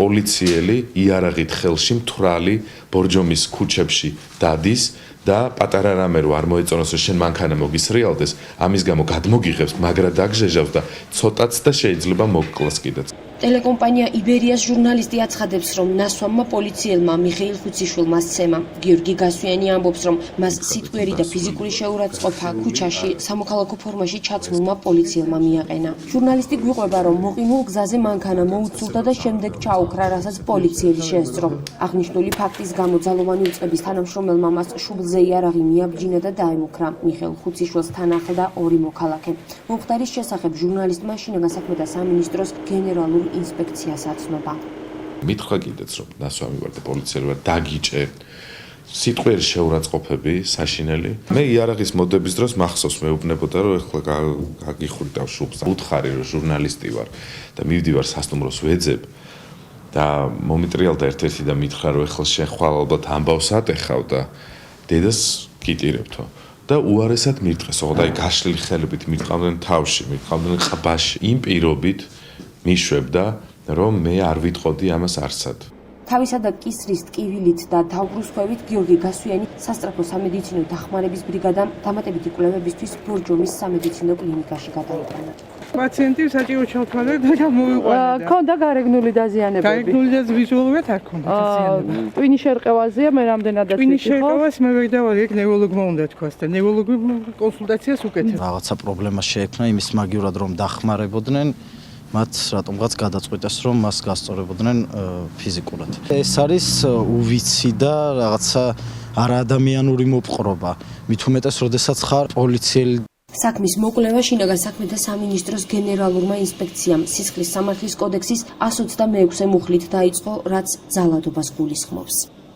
პოლიციელი იარაღით ხელში მთვრალი ბორჯომის ქუჩებში დადის და პატარა რამე რო არ მოეწონოს რომ შენ მანქანა მოგისრიალდეს, ამის გამო გადმოგიღებს, მაგრა დაგჟეჟავს და ცოტაც და შეიძლება მოგკლას კიდეც. ტელეკომპანია იბერიას ჟურნალისტი აცხადებს, რომ ნასვამმა პოლიციელმა მიხეილ ხუციშვილმა სცემა. გიორგი გასვიანი ამბობს, რომ მას სიტყვიერი და ფიზიკური შეურაცხყოფა ქუჩაში სამოქალაქო ფორმაში ჩაცმულმა პოლიციელმა მიაყენა. ჟურნალისტი გვიყვება, რომ მოყინულ გზაზე მანქანა მოუცურდა და შემდეგ ჩაუქრა, რასაც პოლიციელი შეესწრო. აღნიშნული ფაქტის გამო ძალოვანი უწყების თანამშრომელმა მას შუბლზე იარაღი მიაბჯინა და დაემუქრა. მიხეილ ხუციშვილს თან ახლდა ორი მოქალაქე. მომხდარის შესახებ ჟურნალისტმა შინაგან საქმეთა სამინისტროს გენერალურ ინსპექციას აცნობა. მითხრა კიდეც რომ ნასვამი ვარ და პოლიციელი ვარ, დაგიჭე სიტყვიერი შეურაცხყოფები საშინელი. მე იარაღის მოდების დროს მახსოვს მეუბნებოდა რომ ეხლა გაგიხვრიტავ შუბს. უთხარი რომ ჟურნალისტი ვარ და მივდივარ სასტუმროს ვეძებ და მომიტრიალდა ერთ-ერთი და მითხრა რომ ეხლა შენ ხვალ ალბათ ამბავს ატეხავ და დედას კიტირებთო. და უარესად მირტყეს, ოღონდ აი გაშლილი ხელებით მირტყავდნენ თავში, მირტყავდნენ ყბაში. იმ პირობით მიშვებდა, რომ მე არ ვიტყოდი ამას არსად. თავისა და კისრის ტკივილით და თავბრუსხვევით გიორგი გასვიანი სასწრაფო სამედიცინო დახმარების ბრიგადამ დამატებითი კვლევებისთვის ბორჯომის სამედიცინო კლინიკაში გადაიტანა. პაციენტი საჭირო ჩავთვალე და გამოვიყვანე. ქონდა გარეგნული დაზიანებები. გარეგნული და ვიზუალურად არ ქონდა დაზიანებები. ტვინის შერყევაზეა, მე რამდენადაც ვიცი. ტვინის შერყევას მე ვერ დავარ, ეგ ნევროლოგმა უნდა თქვას და ნევროლოგი კონსულტაციას უკეთებს. რაღაცა პრობლემა შეექმნა იმის მაგივრად რომ დახმარებოდნენ. მათ რატომღაც გადაწყვიტეს რომ მას გასწორებოდნენ ფიზიკურად. ეს არის უვიცი და რაღაცა არაადამიანური მოპყრობა. მით უმეტეს, როდესაც ხარ პოლიციელი. საქმის მოკვლევა შინაგან საქმეთა სამინისტროს გენერალურმა ინსპექციამ სისხლის სამართლის კოდექსის 126 მუხლით დაიწყო, რაც ძალადობას გულისხმობს.